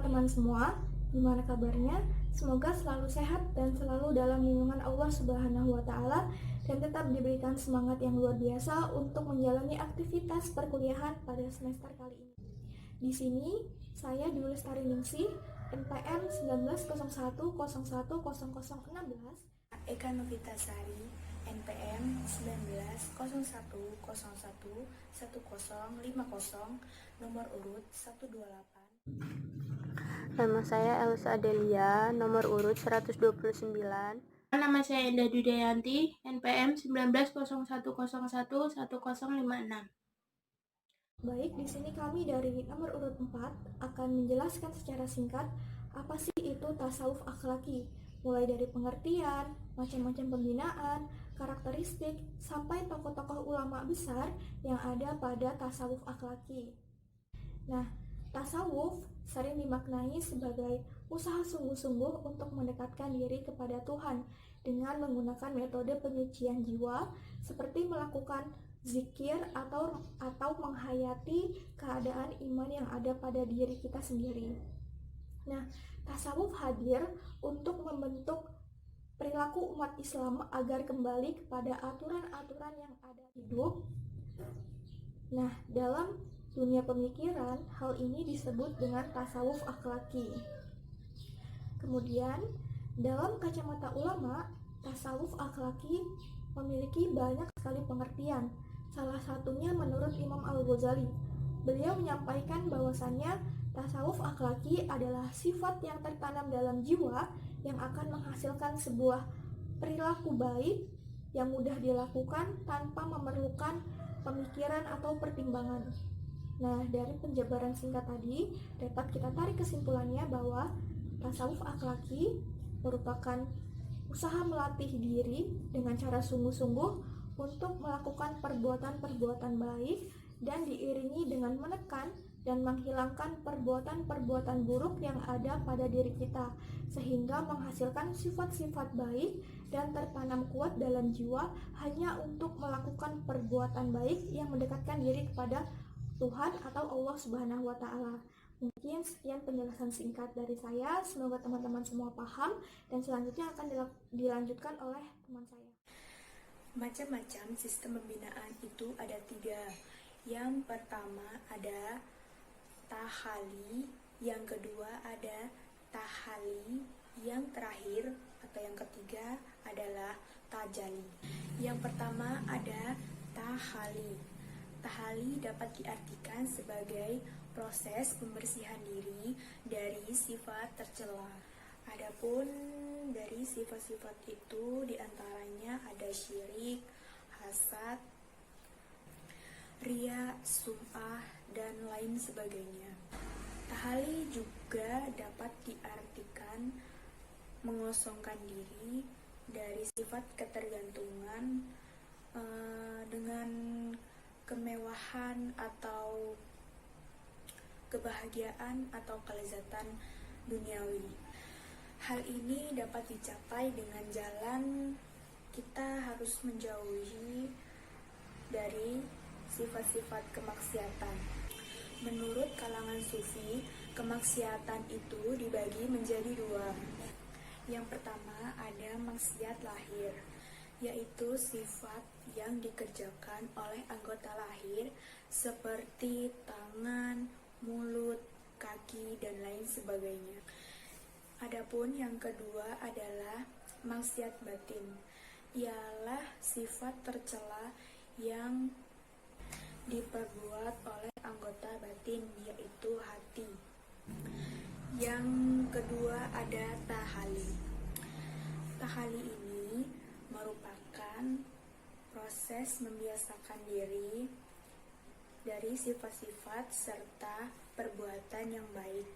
teman-teman semua, gimana kabarnya? Semoga selalu sehat dan selalu dalam lindungan Allah Subhanahu wa Ta'ala, dan tetap diberikan semangat yang luar biasa untuk menjalani aktivitas perkuliahan pada semester kali ini. Di sini saya Dwi Lestari Ningsih, NPM 1901010016. Eka Novitasari, NPM 1901011050, nomor urut 128. Nama saya Elsa Adelia, nomor urut 129. Nama saya Indah Dudayanti, NPM 1901011056. Baik, di sini kami dari nomor urut 4 akan menjelaskan secara singkat apa sih itu tasawuf akhlaki, mulai dari pengertian, macam-macam pembinaan, karakteristik, sampai tokoh-tokoh ulama besar yang ada pada tasawuf akhlaki. Nah, tasawuf sering dimaknai sebagai usaha sungguh-sungguh untuk mendekatkan diri kepada Tuhan dengan menggunakan metode penyucian jiwa seperti melakukan zikir atau menghayati keadaan iman yang ada pada diri kita sendiri. Nah, tasawuf hadir untuk membentuk perilaku umat Islam agar kembali kepada aturan-aturan yang ada di hidup. Nah, dalam dunia pemikiran, hal ini disebut dengan tasawuf akhlaki. Kemudian, dalam kacamata ulama, tasawuf akhlaki memiliki banyak sekali pengertian. Salah satunya menurut Imam Al-Ghazali. Beliau menyampaikan bahwasannya tasawuf akhlaki adalah sifat yang tertanam dalam jiwa yang akan menghasilkan sebuah perilaku baik yang mudah dilakukan tanpa memerlukan pemikiran atau pertimbangan. Nah, dari penjabaran singkat tadi dapat kita tarik kesimpulannya bahwa tasawuf akhlaki merupakan usaha melatih diri dengan cara sungguh-sungguh untuk melakukan perbuatan-perbuatan baik dan diiringi dengan menekan dan menghilangkan perbuatan-perbuatan buruk yang ada pada diri kita, sehingga menghasilkan sifat-sifat baik dan tertanam kuat dalam jiwa hanya untuk melakukan perbuatan baik yang mendekatkan diri kepada Tuhan atau Allah Subhanahu wa Ta'ala. Mungkin sekian penjelasan singkat dari saya, semoga teman-teman semua paham, dan selanjutnya akan dilanjutkan oleh teman saya. Macam-macam sistem pembinaan itu ada 3. Yang pertama ada tahali, yang kedua ada tahali, yang terakhir atau yang ketiga adalah tajali. Yang pertama ada tahali. Tahali dapat diartikan sebagai proses pembersihan diri dari sifat tercela. Adapun dari sifat-sifat itu diantaranya ada syirik, hasad, ria, sum'ah, dan lain sebagainya. Tahali juga dapat diartikan mengosongkan diri dari sifat ketergantungan dengan kemewahan atau kebahagiaan atau kelezatan duniawi. Hal ini dapat dicapai dengan jalan kita harus menjauhi dari sifat-sifat kemaksiatan. Menurut kalangan sufi, kemaksiatan itu dibagi menjadi 2. Yang pertama ada maksiat lahir, yaitu sifat yang dikerjakan oleh anggota lahir seperti tangan, mulut, kaki, dan lain sebagainya. Adapun yang kedua adalah maksiat batin, ialah sifat tercela yang diperbuat oleh anggota batin, yaitu hati. Yang kedua ada tahali. Tahali ini merupakan proses membiasakan diri dari sifat-sifat serta perbuatan yang baik.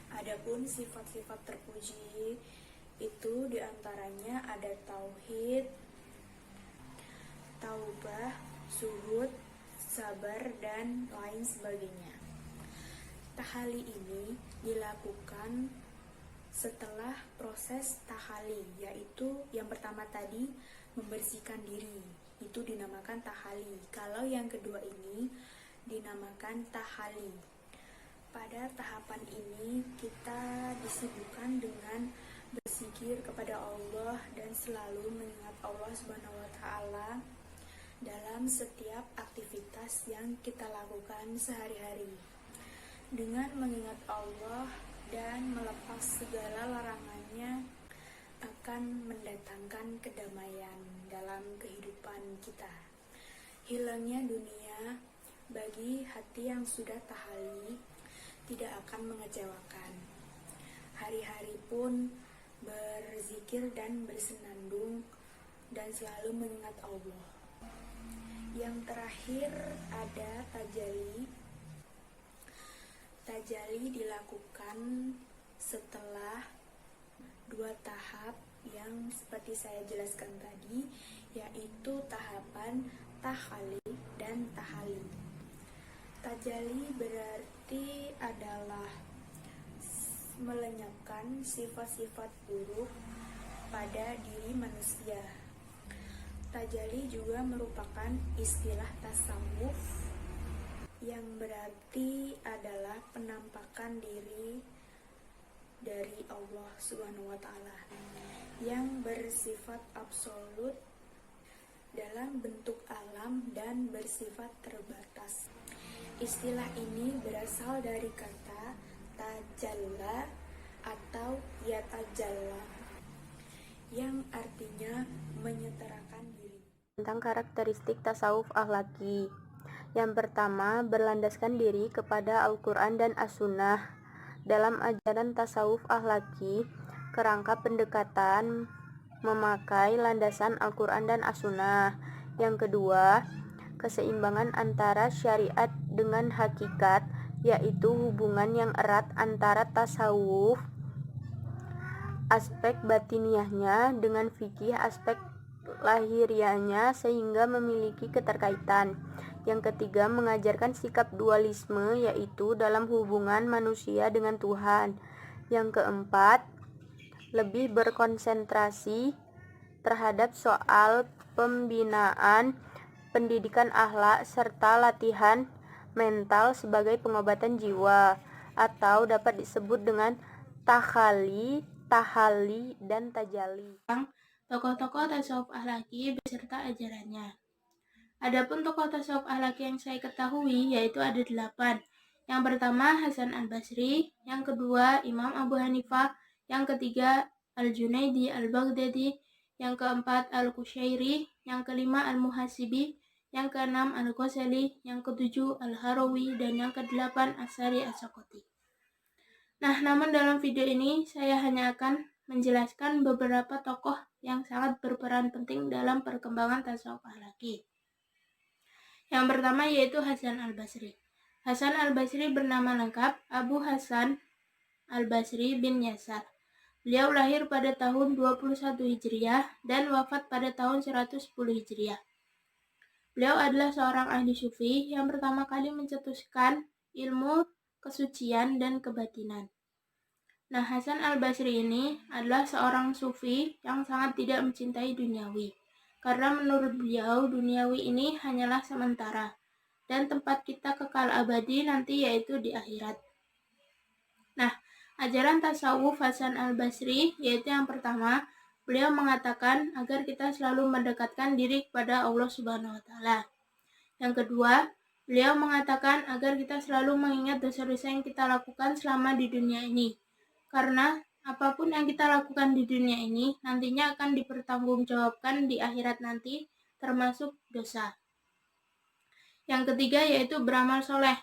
Adapun sifat-sifat terpuji itu diantaranya ada tauhid, taubah, zuhud, sabar, dan lain sebagainya. Tahali ini dilakukan setelah proses tahali, yaitu yang pertama tadi membersihkan diri, itu dinamakan tahali. Kalau yang kedua ini dinamakan tahali. Pada tahapan ini kita disibukkan dengan berzikir kepada Allah dan selalu mengingat Allah Subhanahu wa taala dalam setiap aktivitas yang kita lakukan sehari-hari. Dengan mengingat Allah dan melepas segala larangannya akan mendatangkan kedamaian dalam kehidupan kita. Hilangnya dunia bagi hati yang sudah tahali tidak akan mengecewakan. Hari-hari pun berzikir dan bersenandung dan selalu mengingat Allah. Yang terakhir ada tajalli. Tajalli dilakukan setelah 2 tahap yang seperti saya jelaskan tadi, yaitu tahapan tahalli dan tahali. Tajalli berarti adalah melenyapkan sifat-sifat buruk pada diri manusia. Tajalli juga merupakan istilah tasawuf yang berarti adalah penampakan diri dari Allah Subhanahu wa taala yang bersifat absolut dalam bentuk alam dan bersifat terbatas. Istilah ini berasal dari kata tajalla atau yatajalla yang artinya menyetarakan diri. Tentang karakteristik tasawuf akhlaki. Yang pertama, berlandaskan diri kepada Al-Quran dan As-Sunnah. Dalam ajaran tasawuf akhlaki, kerangka pendekatan memakai landasan Al-Quran dan As-Sunnah. Yang kedua, keseimbangan antara syariat dengan hakikat, yaitu hubungan yang erat antara tasawuf aspek batiniahnya dengan fikih aspek lahiriahnya sehingga memiliki keterkaitan. Yang ketiga, mengajarkan sikap dualisme, yaitu dalam hubungan manusia dengan Tuhan. Yang keempat, lebih berkonsentrasi terhadap soal pembinaan pendidikan akhlak serta latihan mental sebagai pengobatan jiwa, atau dapat disebut dengan tahalli, dan tajalli. Tokoh-tokoh tasawuf akhlaki beserta ajarannya. Adapun tokoh tasawuf akhlaki yang saya ketahui yaitu ada 8. Yang pertama Hasan al-Basri, yang kedua Imam Abu Hanifah, yang ketiga Al-Junaidi al-Baghdadi, yang keempat Al-Qushairi, yang kelima Al-Muhasibi, yang keenam Al-Ghazali, yang ketujuh Al-Harawi, dan yang kedelapan As-Sari As-Sakoti. Nah, namun dalam video ini saya hanya akan menjelaskan beberapa tokoh yang sangat berperan penting dalam perkembangan tasawuf akhlaki. Yang pertama yaitu Hasan al-Basri. Hasan al-Basri bernama lengkap Abu Hasan al-Basri bin Yasar. Beliau lahir pada tahun 21 Hijriah dan wafat pada tahun 110 Hijriah. Beliau adalah seorang ahli sufi yang pertama kali mencetuskan ilmu kesucian dan kebatinan. Nah, Hasan al-Basri ini adalah seorang sufi yang sangat tidak mencintai duniawi. Karena menurut beliau, duniawi ini hanyalah sementara, dan tempat kita kekal abadi nanti yaitu di akhirat. Nah, ajaran tasawuf Hasan al-Basri yaitu yang pertama, beliau mengatakan agar kita selalu mendekatkan diri kepada Allah Subhanahu wa taala. Yang kedua, beliau mengatakan agar kita selalu mengingat dosa-dosa yang kita lakukan selama di dunia ini. Karena apapun yang kita lakukan di dunia ini nantinya akan dipertanggungjawabkan di akhirat nanti, termasuk dosa. Yang ketiga yaitu beramal soleh.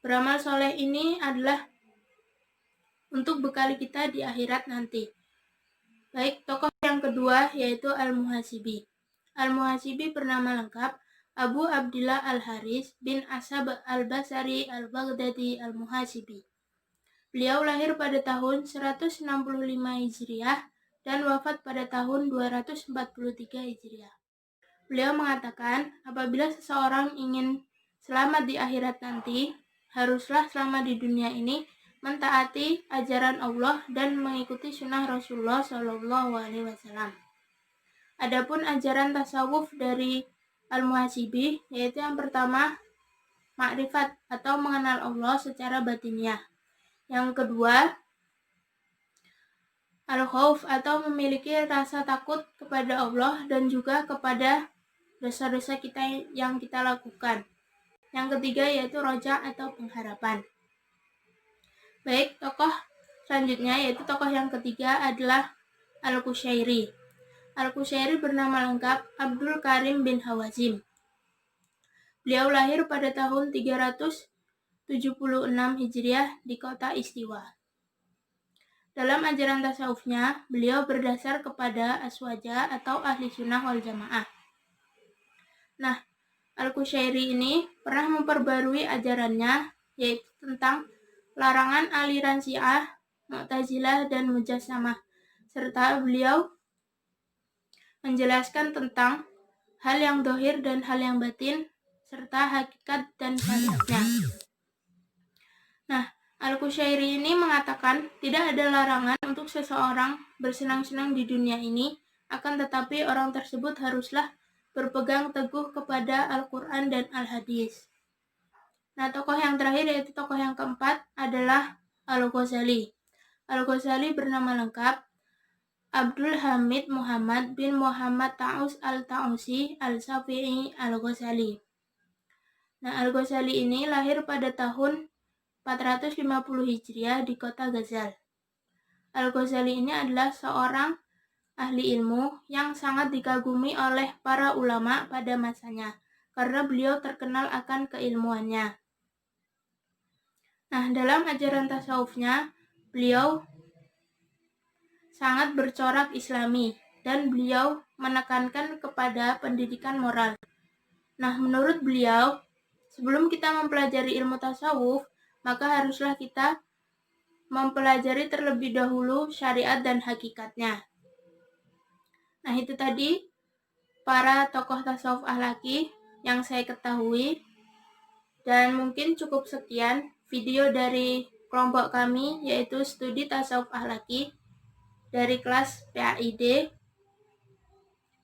Beramal soleh ini adalah untuk bekal kita di akhirat nanti. Baik, tokoh yang kedua yaitu Al-Muhasibi. Al-Muhasibi bernama lengkap Abu Abdillah Al-Haris bin Asab Al-Basri Al-Baghdadi Al-Muhasibi. Beliau lahir pada tahun 165 Hijriah dan wafat pada tahun 243 Hijriah. Beliau mengatakan, apabila seseorang ingin selamat di akhirat nanti, haruslah selama di dunia ini mentaati ajaran Allah dan mengikuti sunnah Rasulullah SAW. Adapun ajaran tasawuf dari Al-Muhasibi yaitu yang pertama, makrifat atau mengenal Allah secara batiniah. Yang kedua, al-khauf atau memiliki rasa takut kepada Allah dan juga kepada dosa-dosa kita yang kita lakukan. Yang ketiga yaitu roja atau pengharapan. Baik, tokoh selanjutnya yaitu tokoh yang ketiga adalah Al-Qushairi. Al-Qushairi bernama lengkap Abdul Karim bin Hawazim. Beliau lahir pada tahun 376 Hijriah di kota Istiwa. Dalam ajaran tasawufnya, beliau berdasar kepada aswaja atau ahli sunnah wal jamaah. Nah, Al-Qushairi ini pernah memperbarui ajarannya, yaitu tentang larangan aliran Syiah, Mu'tazilah, dan Mujassamah, serta beliau menjelaskan tentang hal yang dohir dan hal yang batin, serta hakikat dan syariatnya. Nah, Al-Qushairi ini mengatakan tidak ada larangan untuk seseorang bersenang-senang di dunia ini, akan tetapi orang tersebut haruslah berpegang teguh kepada Al-Quran dan Al-Hadis. Nah, tokoh yang terakhir yaitu tokoh yang keempat adalah Al-Ghazali. Al-Ghazali bernama lengkap Abdul Hamid Muhammad bin Muhammad Ta'us Al-Ta'usi Al-Syafi'i Al-Ghazali. Nah, Al-Ghazali ini lahir pada tahun 450 Hijriah di kota Ghazal. Al-Ghazali ini adalah seorang ahli ilmu yang sangat dikagumi oleh para ulama pada masanya, karena beliau terkenal akan keilmuannya. Nah, dalam ajaran tasawufnya, beliau sangat bercorak islami, dan beliau menekankan kepada pendidikan moral. Nah, menurut beliau, sebelum kita mempelajari ilmu tasawuf, maka haruslah kita mempelajari terlebih dahulu syariat dan hakikatnya. Nah, itu tadi para tokoh tasawuf akhlaki yang saya ketahui, dan mungkin cukup sekian video dari kelompok kami, yaitu studi tasawuf akhlaki dari kelas PAID.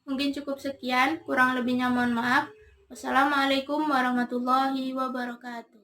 Mungkin cukup sekian, kurang lebihnya mohon maaf. Wassalamualaikum warahmatullahi wabarakatuh.